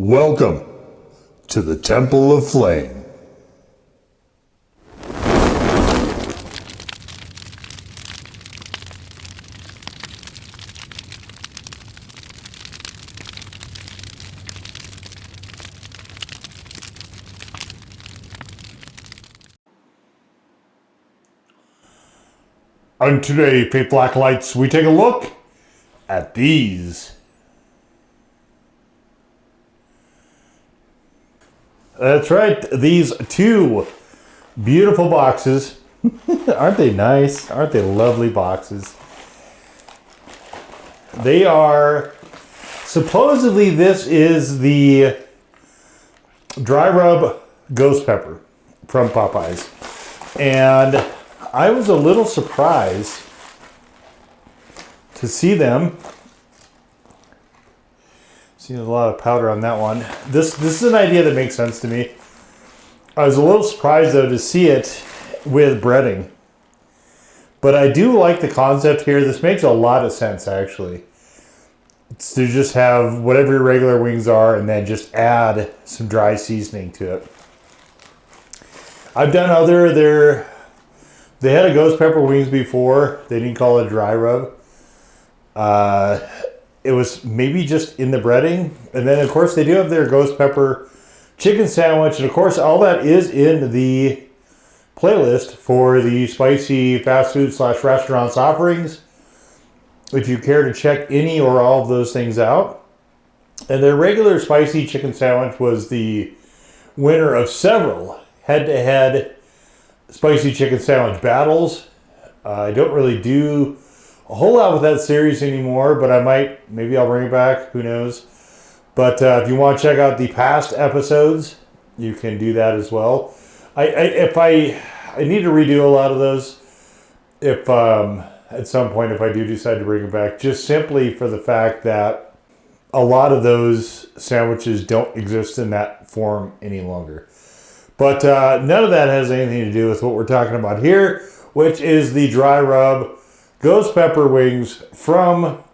Welcome to the Temple of Flame. And today, Faith Black Lights, we take a look at these. That's right, these two beautiful boxes. Aren't they nice? Aren't they lovely boxes? They are, supposedly this is the dry rub ghost pepper from Popeyes. And I was a little surprised to see them. See a lot of powder on that one. This is an idea that makes sense to me. I was a little surprised though to see it with breading. But I do like the concept here. This makes a lot of sense actually. It's to just have whatever your regular wings are and then just add some dry seasoning to it. I've done other, they had a ghost pepper wings before. They didn't call it dry rub. It was maybe just in the breading. And then, of course, they do have their ghost pepper chicken sandwich. And, of course, all that is in the playlist for the spicy fast food / restaurants offerings. If you care to check any or all of those things out. And their regular spicy chicken sandwich was the winner of several head-to-head spicy chicken sandwich battles. I don't really do a whole lot with that series anymore, but I might, maybe I'll bring it back, who knows. But if you want to check out the past episodes, you can do that as well. I need to redo a lot of those if at some point if I do decide to bring it back, just simply for the fact that a lot of those sandwiches don't exist in that form any longer. But none of that has anything to do with what we're talking about here, which is the dry rub ghost pepper wings from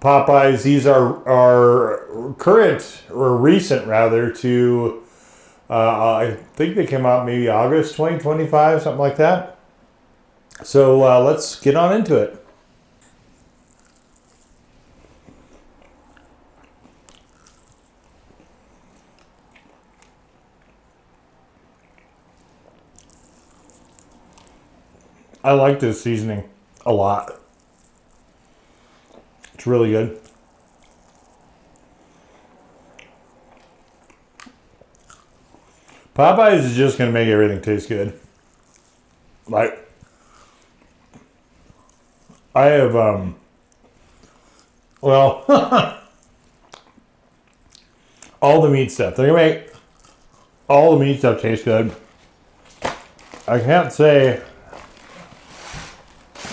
Popeyes. These are current, or recent rather, to, I think they came out maybe August 2025, something like that. So let's get on into it. I like this seasoning a lot. It's really good. Popeyes is just going to make everything taste good. Like, I have, well, all the meat stuff. They're going to make all the meat stuff taste good. I can't say.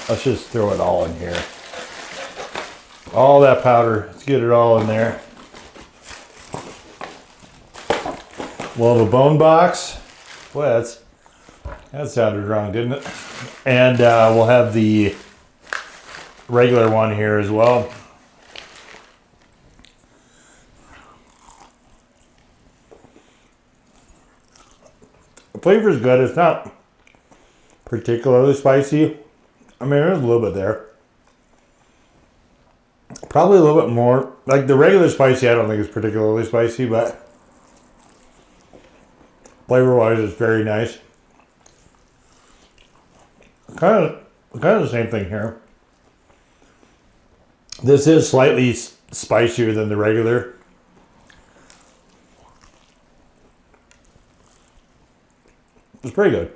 Let's just throw it all in here. All that powder. Let's get it all in there. We'll have a bone box. Boy, that sounded wrong, didn't it? And we'll have the regular one here as well. The flavor is good. It's not particularly spicy. I mean, there's a little bit there. Probably a little bit more. Like the regular spicy, I don't think is particularly spicy, but flavor-wise, it's very nice. Kind of the same thing here. This is slightly spicier than the regular. It's pretty good.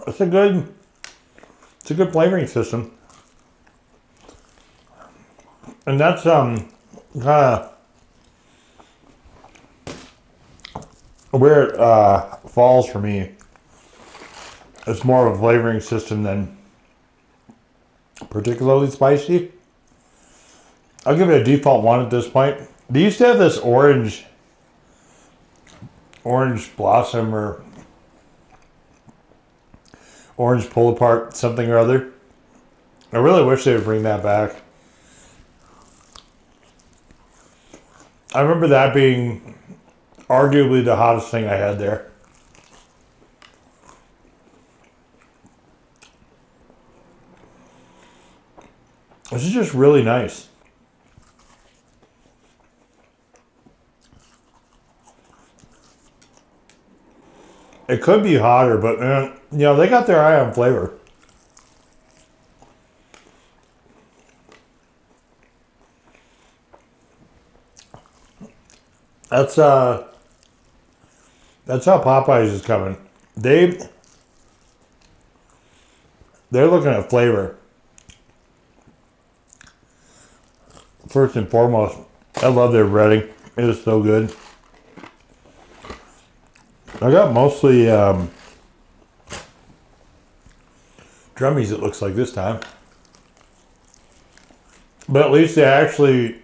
It's a good flavoring system. And that's kind of where it falls for me. It's more of a flavoring system than particularly spicy. I'll give it a default 1 at this point. They used to have this orange blossom or orange pull apart something or other. I really wish they would bring that back. I remember that being arguably the hottest thing I had there. This is just really nice. It could be hotter, but you know, they got their eye on flavor. That's how Popeyes is coming. They're looking at flavor. First and foremost, I love their breading. It is so good. I got mostly drummies, it looks like this time. But at least they actually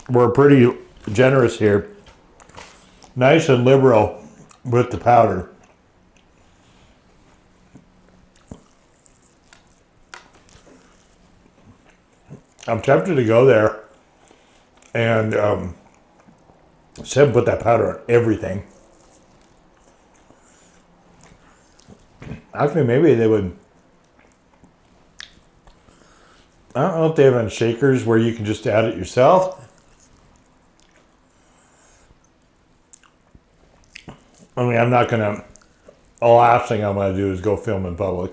were pretty generous here. Nice and liberal with the powder. I'm tempted to go there and put that powder on everything. Actually, maybe they would. I don't know if they have any shakers where you can just add it yourself. I mean, I'm not gonna. The last thing I'm gonna do is go film in public.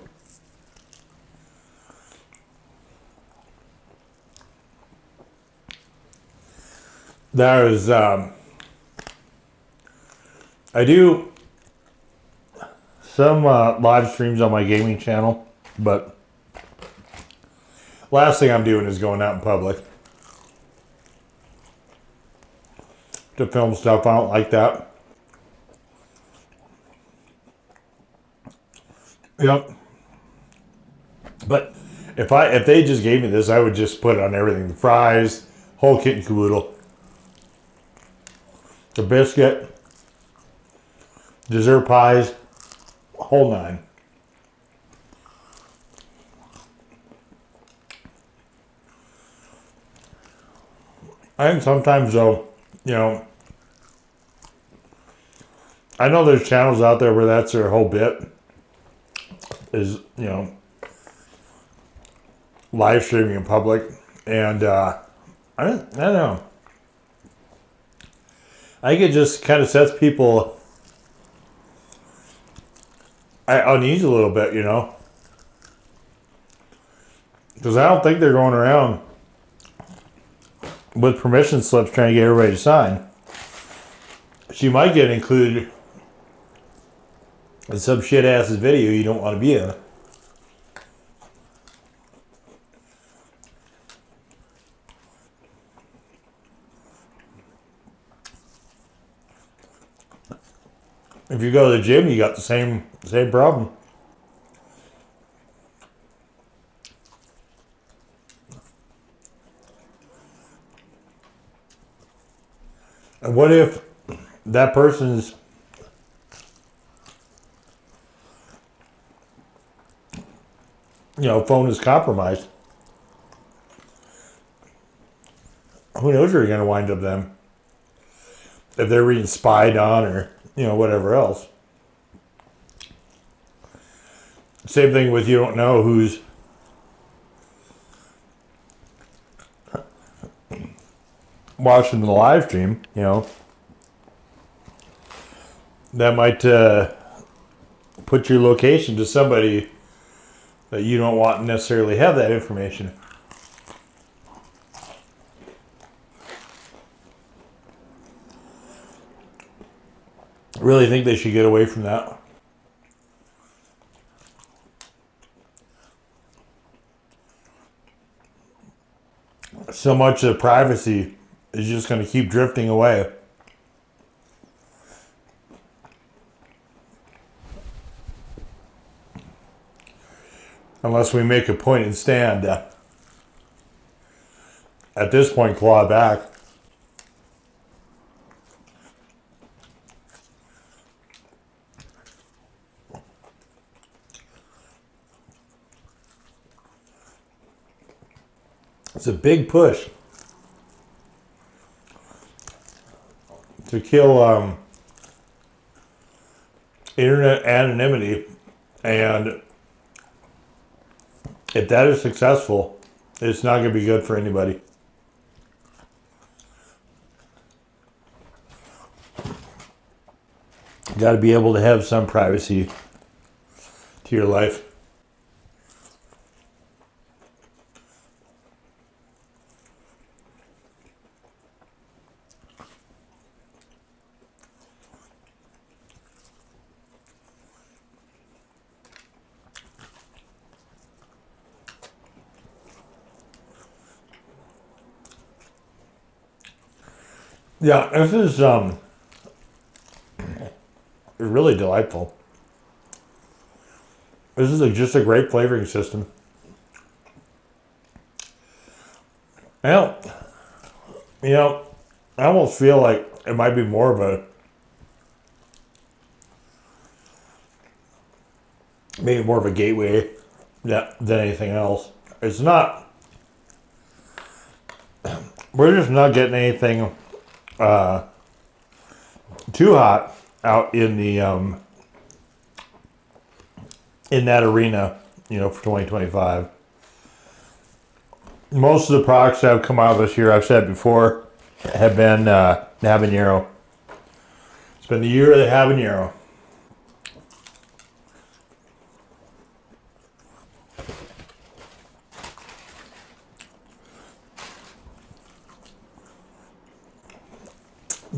That is. I do some live streams on my gaming channel, but last thing I'm doing is going out in public to film stuff. I don't like that. Yep. But if they just gave me this, I would just put it on everything. The fries, whole kit and caboodle. The biscuit, dessert pies, whole nine. I think sometimes though, you know, I know there's channels out there where that's their whole bit is, you know, live streaming in public. And I don't know. I think it just kind of sets people on ease a little bit, you know. Because I don't think they're going around with permission slips trying to get everybody to sign. She might get included in some shit ass's video you don't want to be in. If you go to the gym, you got the same problem. And what if that person's phone is compromised? Who knows where you're going to wind up then? If they're being spied on or whatever else. Same thing with you don't know who's watching the live stream, that might put your location to somebody that you don't want to necessarily have that information. I really think they should get away from that. So much of privacy is just going to keep drifting away. Unless we make a point and stand. At this point, claw back. It's a big push. to kill internet anonymity, and if that is successful, it's not going to be good for anybody. You got to be able to have some privacy to your life. Yeah, this is really delightful. This is just a great flavoring system. Well, you know, I almost feel like it might be more of a, maybe more of a gateway than anything else. It's not, we're just not getting anything too hot out in the in that arena, you know, for 2025. Most of the products that have come out this year, I've said before, have been habanero. It's been the year of the habanero.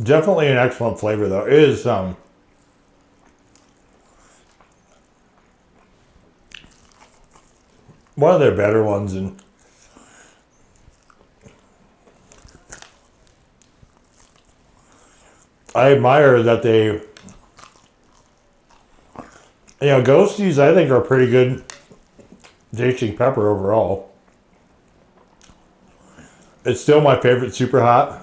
Definitely an excellent flavor, though. It is one of their better ones, and I admire that they, you know, Ghosties, I think, are pretty good tasting pepper overall. It's still my favorite super hot.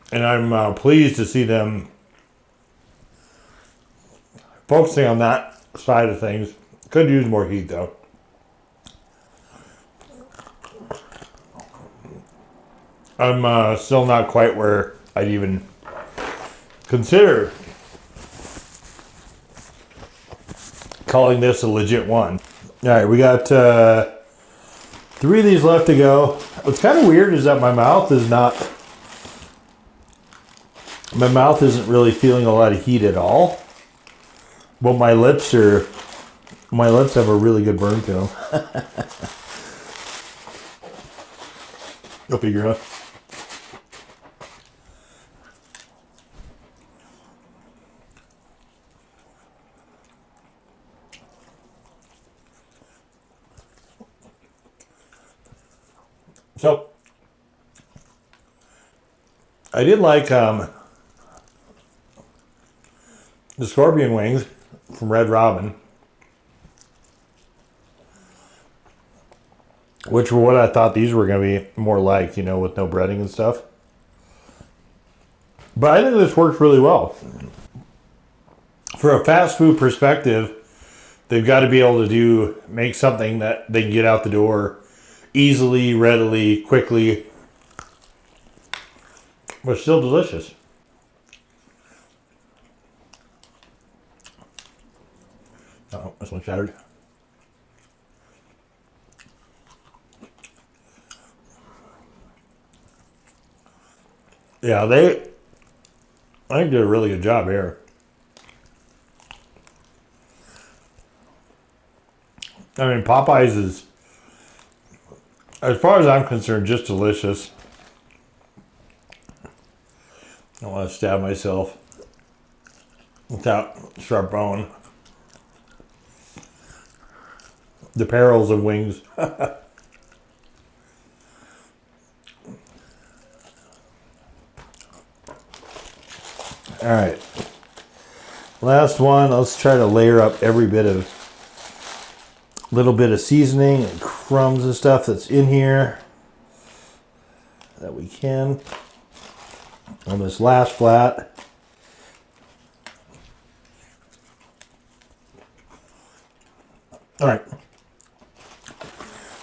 And I'm pleased to see them focusing on that side of things. Could use more heat, though. I'm still not quite where I'd even consider calling this a legit one. All right, we got 3 of these left to go. What's kind of weird is that my mouth isn't really feeling a lot of heat at all. But my lips have a really good burn to them. Go figure out. So I did like the scorpion wings from Red Robin, which were what I thought these were going to be more like, you know, with no breading and stuff. But I think this works really well. For a fast food perspective, they've got to be able to make something that they can get out the door easily, readily, quickly, but still delicious. Oh, this one shattered. Yeah, I think did a really good job here. I mean, Popeyes is, as far as I'm concerned, just delicious. I don't want to stab myself without sharp bone. The perils of wings. All right. Last one. Let's try to layer up every little bit of seasoning and crumbs and stuff that's in here that we can on this last flat. All right.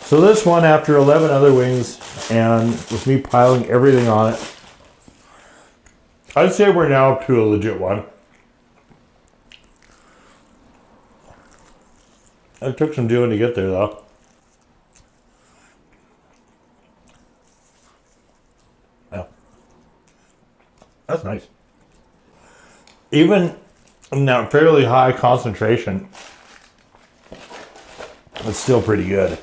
So this one, after 11 other wings, and with me piling everything on it, I'd say we're now up to a legit one. It took some doing to get there, though. Yeah. That's nice. Even now, fairly high concentration, it's still pretty good.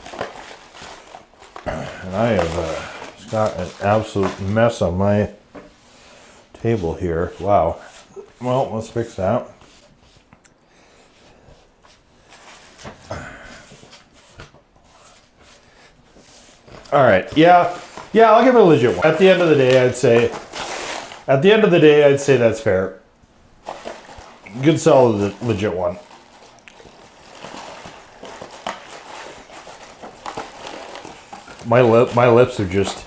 And I have just got an absolute mess on my table here. Wow. Well, let's fix that. All right. Yeah, I'll give it a legit one. At the end of the day, I'd say that's fair. Good, solid, legit one. My lips are just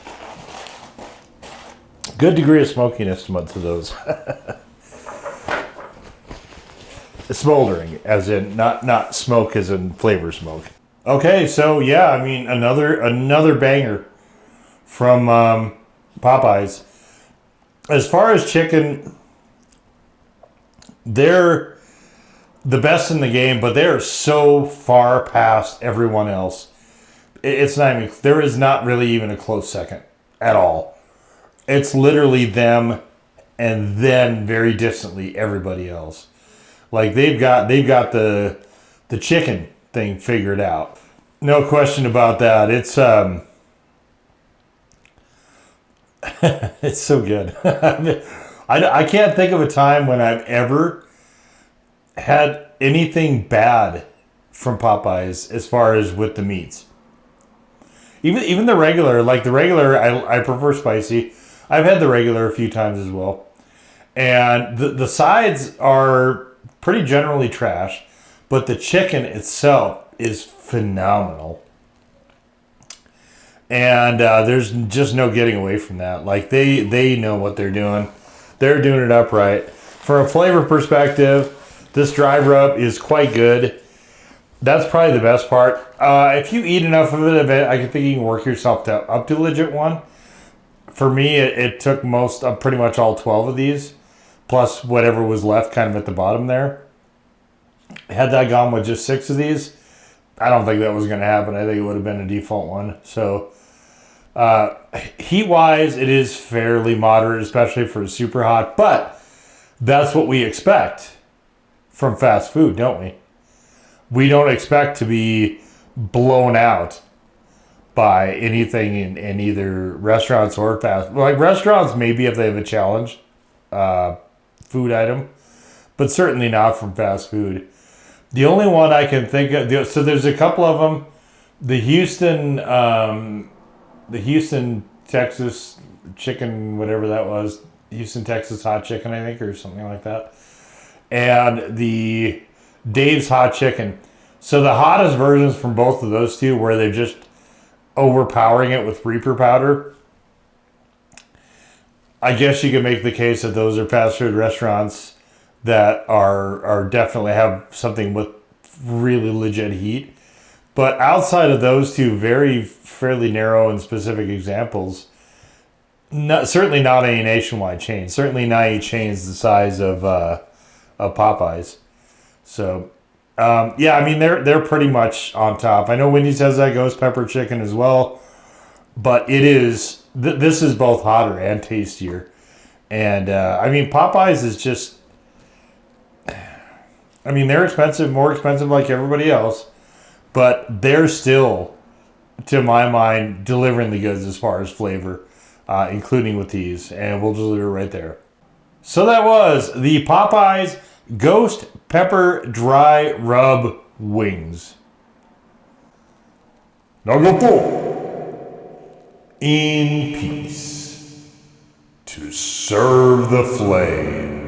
good degree of smokiness to most of those. Smoldering, as in not smoke as in flavor smoke. Okay, so yeah, I mean another banger from Popeyes. As far as chicken, they're the best in the game, but they are so far past everyone else. It's not even, there is not really even a close second at all. It's literally them and then very distantly everybody else. Like they've got the chicken thing figured out. No question about that. It's it's so good. I can't think of a time when I've ever had anything bad from Popeyes as far as with the meats. Even the regular, I prefer spicy. I've had the regular a few times as well. And the sides are pretty generally trash, but the chicken itself is phenomenal. And there's just no getting away from that. Like they know what they're doing. They're doing it upright. From a flavor perspective, this dry rub is quite good. That's probably the best part. If you eat enough of it, I can think you can work yourself up to legit one. For me, it took pretty much all 12 of these, plus whatever was left kind of at the bottom there. Had that gone with just 6 of these, I don't think that was going to happen. I think it would have been a default one. So, heat-wise, it is fairly moderate, especially for super hot. But that's what we expect from fast food, don't we? We don't expect to be blown out by anything in either restaurants or fast. Like restaurants, maybe if they have a challenge food item, but certainly not from fast food. The only one I can think of, so there's a couple of them. The Houston, Texas chicken, whatever that was, Houston, Texas hot chicken, I think, or something like that, and the Dave's hot chicken. So the hottest versions from both of those two, where they're just overpowering it with Reaper powder, I guess you could make the case that those are fast food restaurants that are definitely have something with really legit heat. But outside of those two fairly narrow and specific examples, certainly not a nationwide chain. Certainly not a chains the size of Popeyes. So, yeah, I mean, they're pretty much on top. I know Wendy's has that ghost pepper chicken as well, but it is this is both hotter and tastier. And I mean, Popeyes is just, I mean, they're expensive, more expensive like everybody else, but they're still, to my mind, delivering the goods as far as flavor, including with these, and we'll deliver right there. So that was the Popeyes Ghost Pepper Dry Rub Wings. Now go forth in peace to serve the flame.